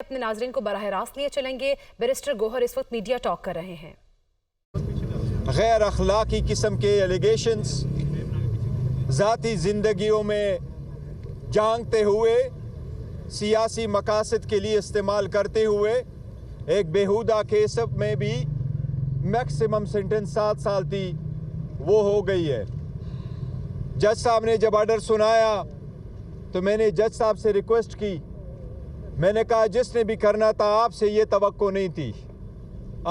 اپنے ناظرین کو براہ راست لیے چلیں گے۔ بیرسٹر گوہر اس وقت میڈیا ٹاک کر رہے ہیں۔ غیر اخلاقی قسم کے ایلیگیشنز ذاتی زندگیوں میں جانگتے ہوئے سیاسی مقاصد کے لیے استعمال کرتے ہوئے ایک بیہودہ کیس میں بھی میکسیمم سینٹنس 7 سال تھی وہ ہو گئی ہے۔ جج صاحب نے جب آرڈر سنایا تو میں نے جج صاحب سے ریکویسٹ کی، میں نے کہا جس نے بھی کرنا تھا آپ سے یہ توقع نہیں تھی،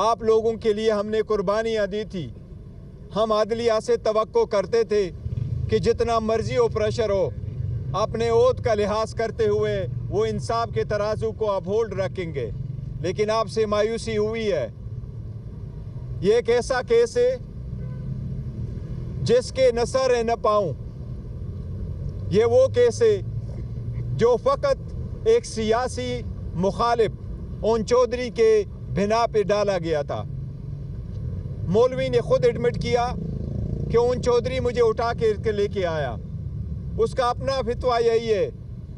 آپ لوگوں کے لیے ہم نے قربانیاں دی تھی، ہم عدلیہ سے توقع کرتے تھے کہ جتنا مرضی ہو پریشر ہو اپنے عہد کا لحاظ کرتے ہوئے وہ انصاف کے ترازو کو اپ ہولڈ رکھیں گے، لیکن آپ سے مایوسی ہوئی ہے۔ یہ ایک ایسا کیس ہے جس کے نہ سر ہے نہ پاؤں، یہ وہ کیس ہے جو فقط ایک سیاسی مخالف اون چودھری کے بنا پہ ڈالا گیا تھا۔ مولوی نے خود ایڈمٹ کیا کہ اون چودھری مجھے اٹھا کے لے کے آیا، اس کا اپنا فتویٰ یہی ہے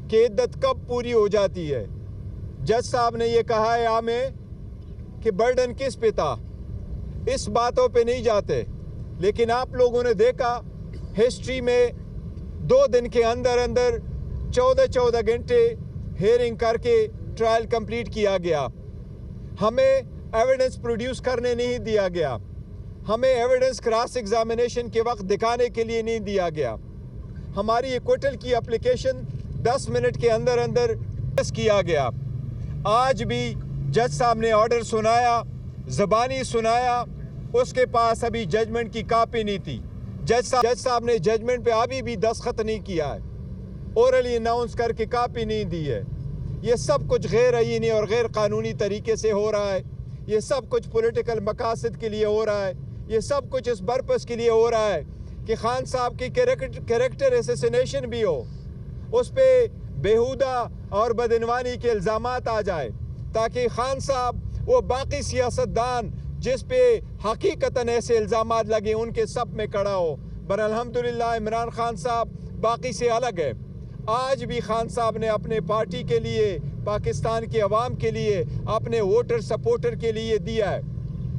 کہ عدت کب پوری ہو جاتی ہے۔ جج صاحب نے یہ کہا ہے ہمیں کہ برڈن کس پہ تھا، اس باتوں پہ نہیں جاتے، لیکن آپ لوگوں نے دیکھا ہسٹری میں 2 دن کے اندر 14 گھنٹے ہیئرنگ کر کے ٹرائل کمپلیٹ کیا گیا، ہمیں ایویڈنس پروڈیوس کرنے نہیں دیا گیا، ہمیں ایویڈنس کراس ایگزامینیشن کے وقت دکھانے کے لیے نہیں دیا گیا، ہماری ایکویٹل کی اپلیکیشن 10 منٹ کے اندر کیا گیا۔ آج بھی جج صاحب نے آرڈر سنایا، زبانی سنایا، اس کے پاس ابھی ججمنٹ کی کاپی نہیں تھی، جج صاحب نے ججمنٹ پہ ابھی بھی دستخط نہیں کیا ہے، اورلی اناؤنس کر کے کاپی نہیں دی ہے۔ یہ سب کچھ غیر آئینی اور غیر قانونی طریقے سے ہو رہا ہے، یہ سب کچھ پولیٹیکل مقاصد کے لیے ہو رہا ہے، یہ سب کچھ اس پرپس کے لیے ہو رہا ہے کہ خان صاحب کی کریکٹر اسیسینیشن بھی ہو، اس پہ بیہودہ اور بدعنوانی کے الزامات آ جائے تاکہ خان صاحب وہ باقی سیاستدان جس پہ حقیقتاً ایسے الزامات لگے ان کے سب میں کھڑا ہو۔ بر الحمدللہ عمران خان صاحب باقی سے الگ ہے۔ آج بھی خان صاحب نے اپنے پارٹی کے لیے، پاکستان کے عوام کے لیے، اپنے ووٹر سپورٹر کے لیے دیا ہے۔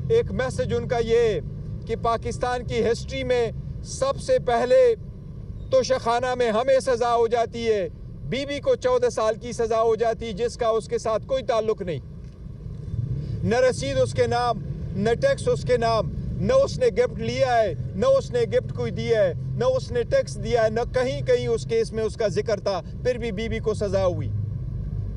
ایک میسج ان کا یہ ہے کہ پاکستان کی ہسٹری میں سب سے پہلے توشخانہ میں ہمیں سزا ہو جاتی ہے، بی بی کو 14 سال کی سزا ہو جاتی جس کا اس کے ساتھ کوئی تعلق نہیں، نہ رسید اس کے نام، نہ ٹیکس اس کے نام، نہ اس نے گفٹ لیا ہے، نہ اس نے گفٹ کوئی دیا ہے، نہ اس نے ٹیکس دیا ہے، نہ کہیں اس کیس میں اس کا ذکر تھا، پھر بھی بی بی کو سزا ہوئی۔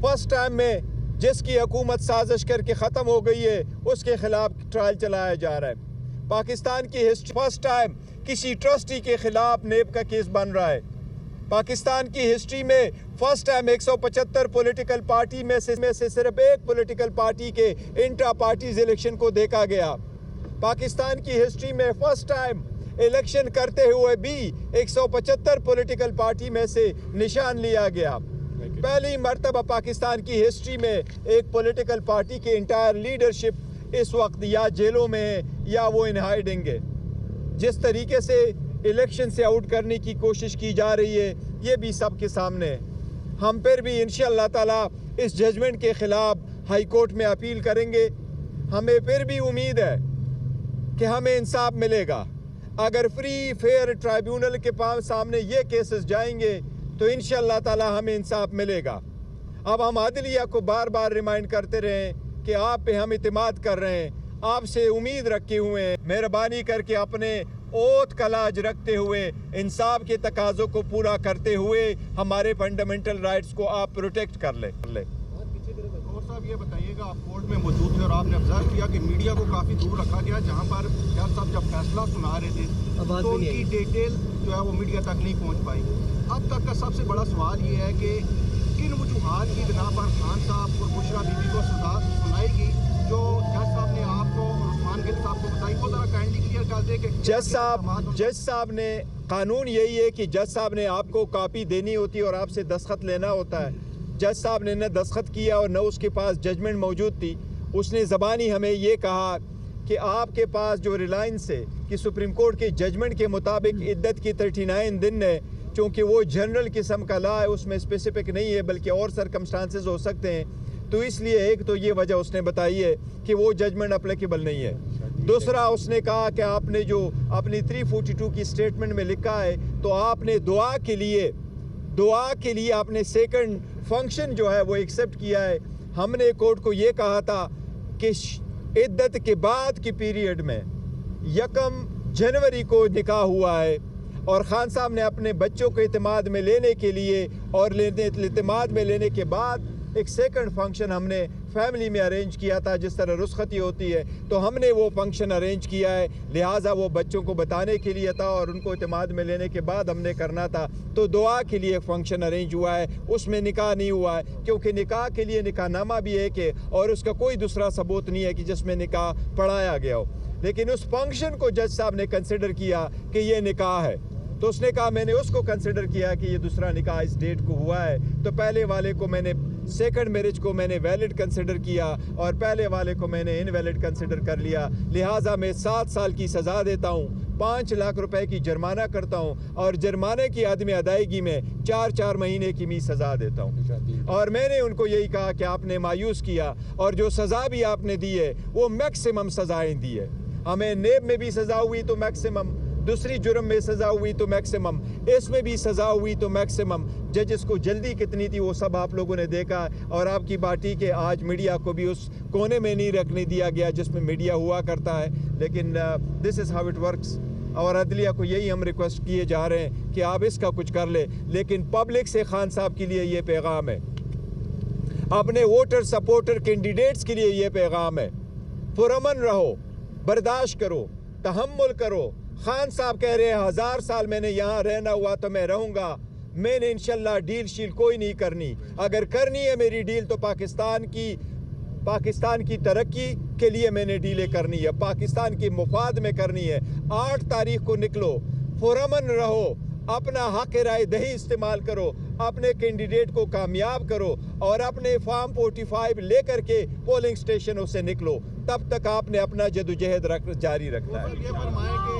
فرسٹ ٹائم میں جس کی حکومت سازش کر کے ختم ہو گئی ہے اس کے خلاف ٹرائل چلایا جا رہا ہے۔ پاکستان کی ہسٹری فرسٹ ٹائم کسی ٹرسٹی کے خلاف نیب کا کیس بن رہا ہے۔ پاکستان کی ہسٹری میں فرسٹ ٹائم 175 پولیٹیکل پارٹی میں سے صرف ایک پولیٹیکل پارٹی کے انٹرا پارٹیز الیکشن کو دیکھا گیا۔ پاکستان کی ہسٹری میں فرسٹ ٹائم الیکشن کرتے ہوئے بھی 175 پولیٹیکل پارٹی میں سے نشان لیا گیا۔ پہلی مرتبہ پاکستان کی ہسٹری میں ایک پولیٹیکل پارٹی کے انٹائر لیڈرشپ اس وقت یا جیلوں میں ہے یا وہ ان ہائیڈنگ ہے۔ جس طریقے سے الیکشن سے آؤٹ کرنے کی کوشش کی جا رہی ہے یہ بھی سب کے سامنے ہے۔ ہم پھر بھی انشاءاللہ تعالی اس ججمنٹ کے خلاف ہائی کورٹ میں اپیل کریں گے۔ ہمیں پھر بھی امید ہے کہ ہمیں انصاف ملے گا۔ اگر فری فیئر ٹرائیبیونل کے سامنے یہ کیسز جائیں گے تو انشاءاللہ تعالی ہمیں انصاف ملے گا۔ اب ہم عدلیہ کو بار بار ریمائنڈ کرتے رہیں کہ آپ پہ ہم اعتماد کر رہے ہیں، آپ سے امید رکھے ہوئے ہیں، مہربانی کر کے اپنے عہد کا لاج رکھتے ہوئے انصاف کے تقاضوں کو پورا کرتے ہوئے ہمارے فنڈامنٹل رائٹس کو آپ پروٹیکٹ کر لیں۔ گوہر صاحب یہ بتائیے گا، آپ کورٹ میں موجود تھے اور آپ نے آبزرو کیا کہ میڈیا کو کافی دور رکھا گیا، جہاں پر جج صاحب جب فیصلہ سنا رہے تھے تو ان کی ڈیٹیل جو ہے وہ میڈیا تک نہیں پہنچ پائی۔ اب تک کا سب سے بڑا سوال یہ ہے کہ کن وجوہات کی بنا پر خان صاحب اور بشرا بی بی کو سزا سنائے گی جو جج صاحب نے آپ کو اور عثمان گل صاحب کو بتائی، وہ ذرا کائنڈلی کلیئر کر دے کہ جج صاحب نے قانون یہی ہے کہ جج صاحب نے آپ کو کاپی دینی ہوتی ہے اور آپ سے دستخط لینا ہوتا ہے۔ جج صاحب نے نہ دستخط کیا اور نہ اس کے پاس ججمنٹ موجود تھی۔ اس نے زبانی ہمیں یہ کہا کہ آپ کے پاس جو ریلائنس ہے کہ سپریم کورٹ کے ججمنٹ کے مطابق عدت کی 39 دن ہے، چونکہ وہ جنرل قسم کا لا ہے، اس میں اسپیسیفک نہیں ہے بلکہ اور سرکمسٹانسز ہو سکتے ہیں، تو اس لیے ایک تو یہ وجہ اس نے بتائی ہے کہ وہ ججمنٹ اپلیکیبل نہیں ہے. دوسرا اس نے کہا کہ آپ نے جو اپنی 342 کی سٹیٹمنٹ میں لکھا ہے تو آپ نے دعا کے لیے آپ نے سیکنڈ فنکشن جو ہے وہ ایکسیپٹ کیا ہے. ہم نے کورٹ کو یہ کہا تھا کہ عدت کے بعد کی پیریڈ میں 1 جنوری کو نکاح ہوا ہے اور خان صاحب نے اپنے بچوں کو اعتماد میں لینے کے لیے اور اعتماد میں لینے کے بعد ایک سیکنڈ فنکشن ہم نے فیملی میں ارینج کیا تھا جس طرح رخصتی ہوتی ہے, تو ہم نے وہ فنکشن ارینج کیا ہے. لہٰذا وہ بچوں کو بتانے کے لیے تھا اور ان کو اعتماد میں لینے کے بعد ہم نے کرنا تھا, تو دعا کے لیے ایک فنکشن ارینج ہوا ہے, اس میں نکاح نہیں ہوا ہے کیونکہ نکاح کے لیے نکاح نامہ بھی ایک ہے اور اس کا کوئی دوسرا ثبوت نہیں ہے کہ جس میں نکاح پڑھایا گیا ہو. لیکن اس فنکشن کو جج صاحب نے کنسیڈر کیا کہ یہ نکاح ہے, تو اس نے کہا میں نے اس کو کنسیڈر کیا کہ یہ دوسرا نکاح اس ڈیٹ کو ہوا ہے, تو پہلے والے کو میں نے سیکنڈ میرج کو میں نے ویلڈ کنسیڈر کیا اور پہلے والے کو میں نے انویلڈ کنسیڈر کر لیا. لہٰذا میں 7 سال کی سزا دیتا ہوں, 5 لاکھ روپے کی جرمانہ کرتا ہوں اور جرمانے کی عدم ادائیگی میں 4 مہینے کی بھی سزا دیتا ہوں. اور میں نے ان کو یہی کہا کہ آپ نے مایوس کیا اور جو سزا بھی آپ نے دی ہے وہ میکسیمم سزائیں دی ہے. ہمیں نیب میں بھی سزا ہوئی تو میکسیمم, دوسری جرم میں سزا ہوئی تو میکسیمم, اس میں بھی سزا ہوئی تو میکسیمم. ججز کو جلدی کتنی تھی وہ سب آپ لوگوں نے دیکھا, اور آپ کی بات کہ آج میڈیا کو بھی اس کونے میں نہیں رکھنے دیا گیا جس میں میڈیا ہوا کرتا ہے. لیکن دس از ہاؤ اٹ ورکس, اور عدلیہ کو یہی ہم ریکویسٹ کیے جا رہے ہیں کہ آپ اس کا کچھ کر لیں. لیکن پبلک سے خان صاحب کے لیے یہ پیغام ہے, اپنے ووٹر سپورٹر کینڈیڈیٹس کے لیے یہ پیغام ہے, پرامن رہو, برداشت کرو, تحمل کرو. خان صاحب کہہ رہے ہیں 1000 سال میں نے یہاں رہنا ہوا تو میں رہوں گا, میں نے انشاءاللہ ڈیل شیل کوئی نہیں کرنی. اگر کرنی ہے میری ڈیل تو پاکستان کی ترقی کے لیے میں نے ڈیلیں کرنی ہے, پاکستان کے مفاد میں کرنی ہے. 8 تاریخ کو نکلو, پرامن رہو, اپنا حق رائے دہی استعمال کرو, اپنے کینڈیڈیٹ کو کامیاب کرو اور اپنے فارم 45 لے کر کے پولنگ سٹیشنوں سے نکلو. تب تک آپ نے اپنا جدوجہد جاری رکھنا ہے. یہ فرمائیں کہ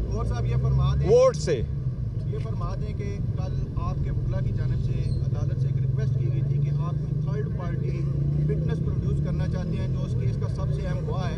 اور صاحب یہ فرما دیں ووٹ سے یہ فرما دیں کہ کل آپ کے وکلا کی جانب سے عدالت سے ایک ریکویسٹ کی گئی تھی کہ آپ کوئی 3rd پارٹی وٹنس پروڈیوس کرنا چاہتے ہیں جو اس کیس کا سب سے اہم گواہ ہے,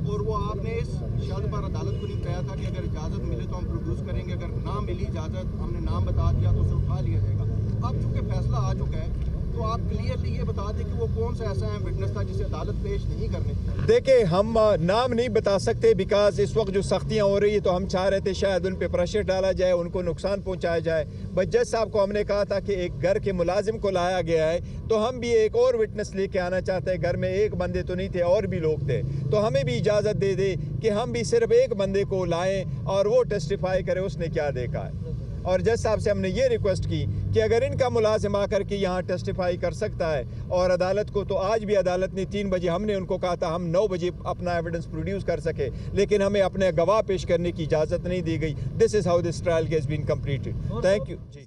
اور وہ آپ نے اس شرط پر عدالت کو نہیں کہا تھا کہ اگر اجازت ملے تو ہم پروڈیوس کریں گے, اگر نہ ملی اجازت ہم نے نام بتا دیا تو اسے اٹھا لیا جائے گا. اب چونکہ فیصلہ آ چکا ہے تو آپ کلیئرلی یہ بتا دیں کہ وہ کون سا ایسا اہم وٹنس تھا جسے عدالت پیش نہیں کرنے. دیکھیں ہم نام نہیں بتا سکتے بیکاز اس وقت جو سختیاں ہو رہی ہیں تو ہم چاہ رہے تھے شاید ان پہ پریشر ڈالا جائے, ان کو نقصان پہنچایا جائے. بٹ جج صاحب کو ہم نے کہا تھا کہ ایک گھر کے ملازم کو لایا گیا ہے تو ہم بھی ایک اور وٹنس لے کے آنا چاہتے ہیں. گھر میں ایک بندے تو نہیں تھے اور بھی لوگ تھے, تو ہمیں بھی اجازت دے دے کہ ہم بھی صرف ایک بندے کو لائیں اور وہ ٹیسٹیفائی کرے اس نے کیا دیکھا ہے. اور جج صاحب سے ہم نے یہ ریکویسٹ کی کہ اگر ان کا ملازم آ کر کے یہاں ٹیسٹیفائی کر سکتا ہے, اور عدالت کو تو آج بھی عدالت نے 3 بجے, ہم نے ان کو کہا تھا ہم 9 بجے اپنا ایویڈنس پروڈیوس کر سکے, لیکن ہمیں اپنے گواہ پیش کرنے کی اجازت نہیں دی گئی. This is how this trial has been completed. Thank you. G